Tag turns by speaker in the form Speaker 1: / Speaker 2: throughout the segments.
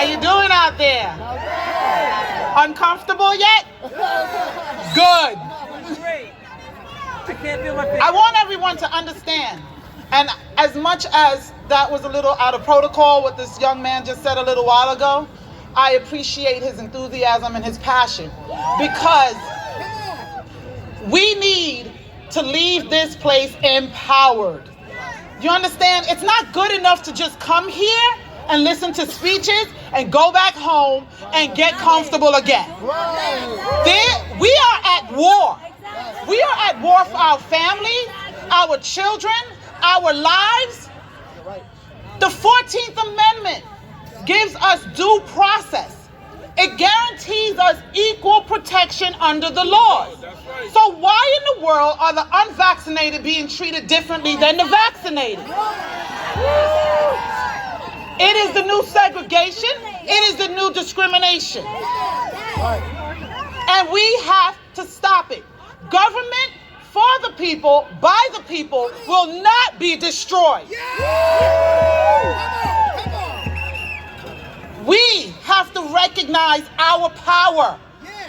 Speaker 1: How you doing out there? Uncomfortable yet? Good. I want everyone to understand, and as much as that was a little out of protocol, what this young man just said a little while ago, I appreciate his enthusiasm and his passion, because we need to leave this place empowered. You understand? It's not good enough to just come here and listen to speeches and go back home and get comfortable again. We are at war. We are at war for our family, our children, our lives. The 14th Amendment gives us due process. It guarantees us equal protection under the laws. So why in the world are the unvaccinated being treated differently than the vaccinated? It is the new segregation. It is the new discrimination. And we have to stop it. Government for the people, by the people, will not be destroyed. We have to recognize our power.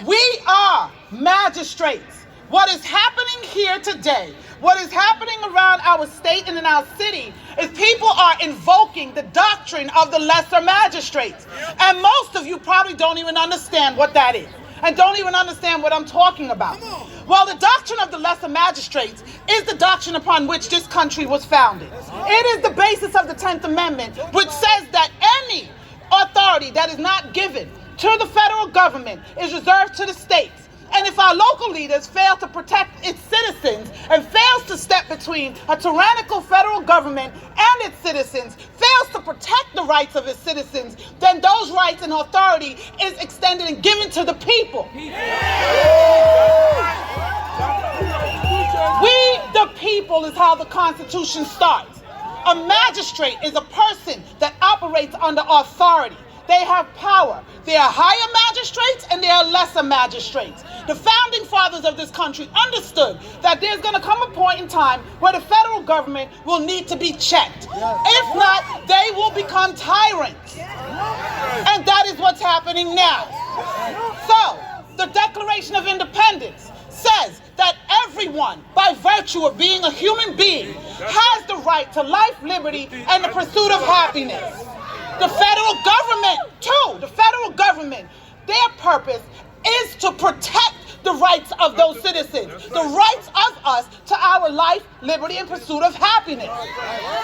Speaker 1: We are magistrates. What is happening here today, what is happening around our state and in our city, is people are invoking the doctrine of the lesser magistrates. And most of you probably don't even understand what that is, and don't even understand what I'm talking about. Well, the doctrine of the lesser magistrates is the doctrine upon which this country was founded. It is the basis of the 10th Amendment, which says that any authority that is not given to the federal government is reserved to the states. And if our local leaders fail to protect its citizens and fails to step between a tyrannical federal government and its citizens, fails to protect the rights of its citizens, then those rights and authority is extended and given to the people. We, the people, is how the Constitution starts. A magistrate is a person that operates under authority. They have power. There are higher magistrates and there are lesser magistrates. The founding fathers of this country understood that there's going to come a point in time where the federal government will need to be checked. If not, they will become tyrants. And that is what's happening now. So, the Declaration of Independence says that everyone, by virtue of being a human being, has the right to life, liberty, and the pursuit of happiness. The federal government, too, the federal government, their purpose is to protect the rights of those citizens, the rights of us to our life, liberty, and pursuit of happiness.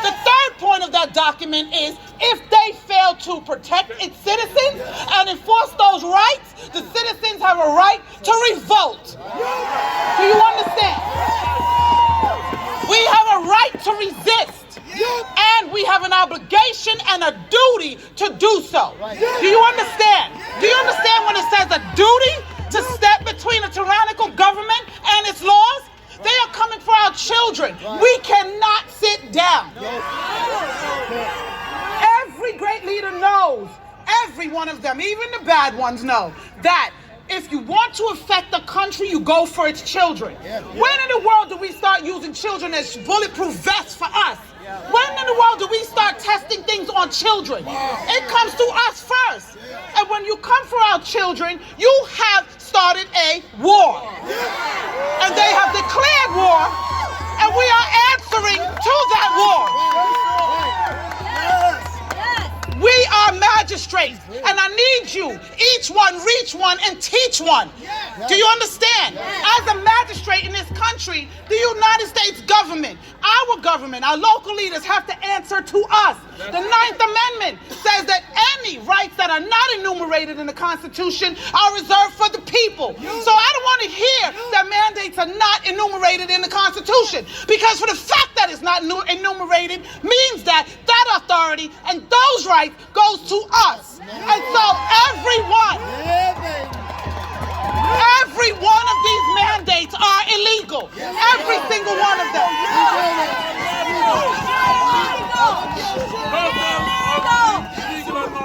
Speaker 1: The third point of that document is if they fail to protect its citizens and enforce those rights, the citizens have a right to revolt. Do you understand? We have a right to resist. And we have an obligation and a duty to do so. Do you understand? Do you understand when it says a duty to step between a tyrannical government and its laws? They are coming for our children. We cannot sit down. Every great leader knows, every one of them, even the bad ones know, that if you want to affect the country, you go for its children. When in the world do we start using children as bulletproof vests for us? When in the world do we start testing things on children? It comes to us first. And when you come for our children, you have started a war. And they have declared war, and we are answering to that war. We are magistrates, and I need you, each one, reach one, and teach one. Do you understand? As a magistrate in this country, the United States government, our local leaders have to answer to us. The 9th Amendment says that any rights that are not enumerated in the Constitution are reserved for the people. So I don't want to hear that mandates are not enumerated in the Constitution, because for the fact that it's not enumerated means that that authority and those rights goes to us. And so every one of these mandates are illegal. Every single one of them.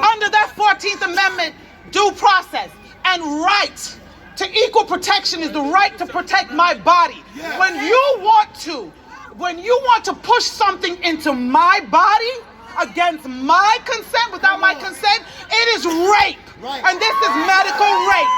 Speaker 1: Under that 14th Amendment, due process and right to equal protection is the right to protect my body. When you want to push something into my body against my consent, without my consent, it is rape. And this is medical rape.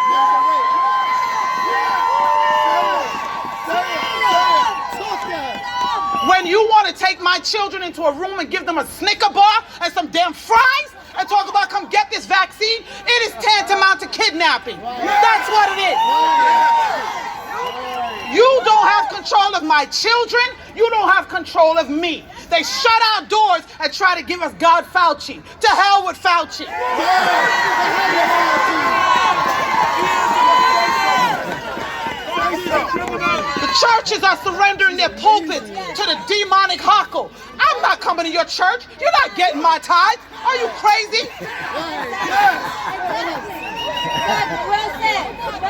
Speaker 1: When you want to take my children into a room and give them a Snicker bar and some damn fries and talk about come get this vaccine, it is tantamount to kidnapping. That's what it is. You don't have control of my children. You don't have control of me. They shut our doors and try to give us God Fauci. To hell with Fauci. The churches are surrendering their pulpits to the demonic heckle. I'm not coming to your church. You're not getting my tithe. Are you crazy?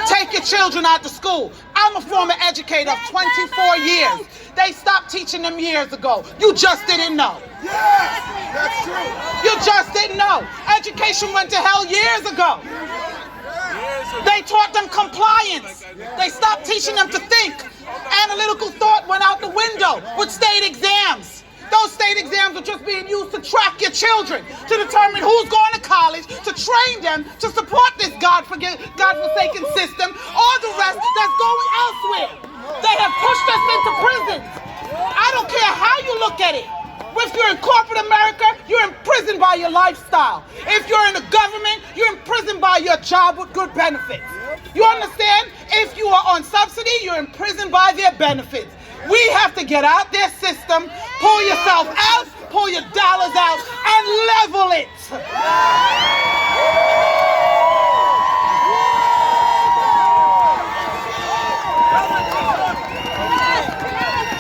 Speaker 1: Take your children out to school. I'm a former educator of 24 years. They stopped teaching them years ago. You just didn't know.
Speaker 2: Yes, that's true.
Speaker 1: You just didn't know. Education went to hell years ago. They taught them compliance. They stopped teaching them to think. Analytical thought went out the window with state exams. Those state exams are just being used to track your children, to determine who's going to college, to train them, to support this God-forsaken system, or the rest that's going elsewhere. They have pushed us into prisons. I don't care how you look at it. If you're in corporate America, you're imprisoned by your lifestyle. If you're in the government, you're imprisoned by your job with good benefits. You understand? If you are on subsidy, you're imprisoned by their benefits. We have to get out their system, pull yourself out, pull your dollars out, and level it.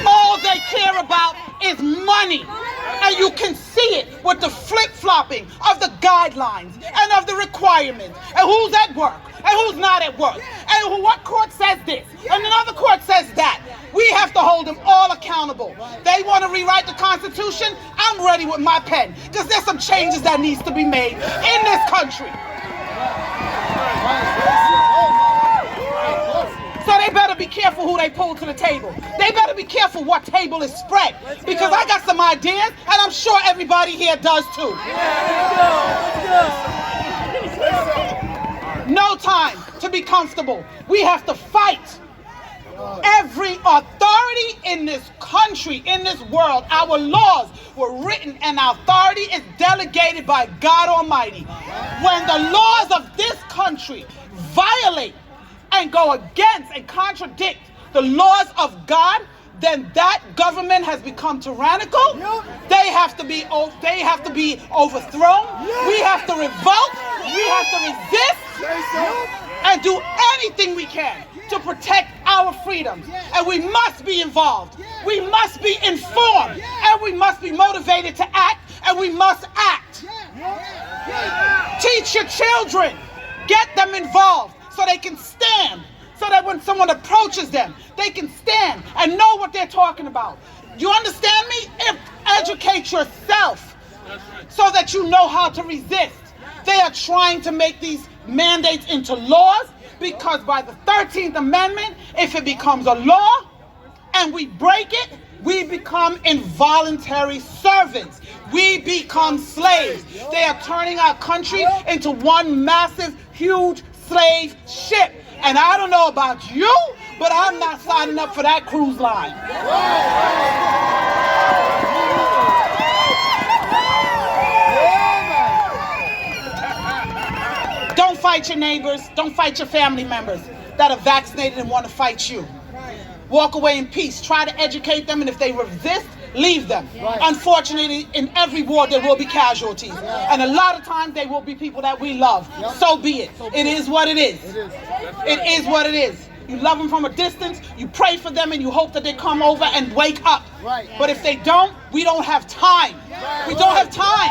Speaker 1: All they care about is money. And you can see it with the flip-flopping of the guidelines and of the requirements. And who's at work and who's not at work. And what court says this and another court says that. We have to hold them all accountable. They want to rewrite the Constitution. I'm ready with my pen because there's some changes that needs to be made in this country. So they better be careful who they pull to the table. They better be careful what table is spread. Because I got some ideas, and I'm sure everybody here does too. No time to be comfortable. We have to fight. Every authority in this country, in this world, our laws were written and our authority is delegated by God Almighty. When the laws of this country violate and go against and contradict the laws of God, then that government has become tyrannical. They have to be overthrown. We have to revolt. We have to resist and do anything we can to protect our freedoms. And we must be involved. We must be informed. And we must be motivated to act. And we must act. Teach your children. Get them involved so they can stand. So that when someone approaches them, they can stand and know what they're talking about. You understand me? Educate yourself so that you know how to resist. They are trying to make these mandates into laws because by the 13th Amendment, if it becomes a law and we break it, we become involuntary servants. We become slaves. They are turning our country into one massive, huge slave ship. And I don't know about you, but I'm not signing up for that cruise line. Don't fight your neighbors. Don't fight your family members that are vaccinated and want to fight you. Walk away in peace. Try to educate them, and if they resist, leave them. Unfortunately, in every war there will be casualties. And a lot of times they will be people that we love. So be it. It is what it is. It is what it is. You love them from a distance, you pray for them, and you hope that they come over and wake up. But if they don't, we don't have time. We don't have time.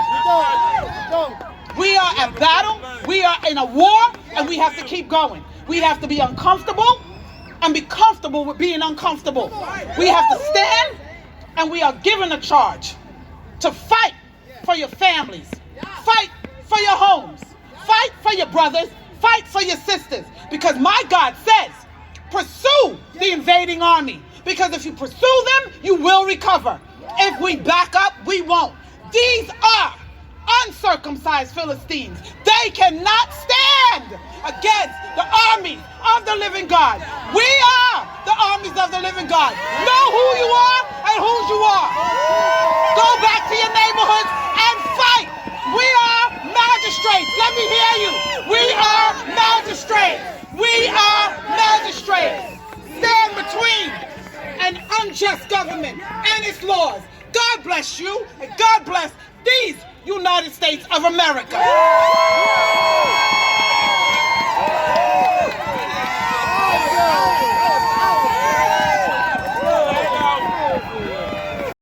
Speaker 1: We are at battle, we are in a war, and we have to keep going. We have to be uncomfortable and be comfortable with being uncomfortable. We have to stand, and we are given a charge to fight for your families, fight for your homes, fight for your brothers, fight for your sisters. Because my God says, pursue the invading army. Because if you pursue them, you will recover. If we back up, we won't. These are uncircumcised Philistines. They cannot stand against the armies of the living God. We are the armies of the living God. Know who you are and whose you are. Go back to your neighborhoods and fight. We are magistrates. Let me hear you. We are magistrates. We are magistrates. Stand between an unjust government and its laws. God bless you, and God bless these United States of America.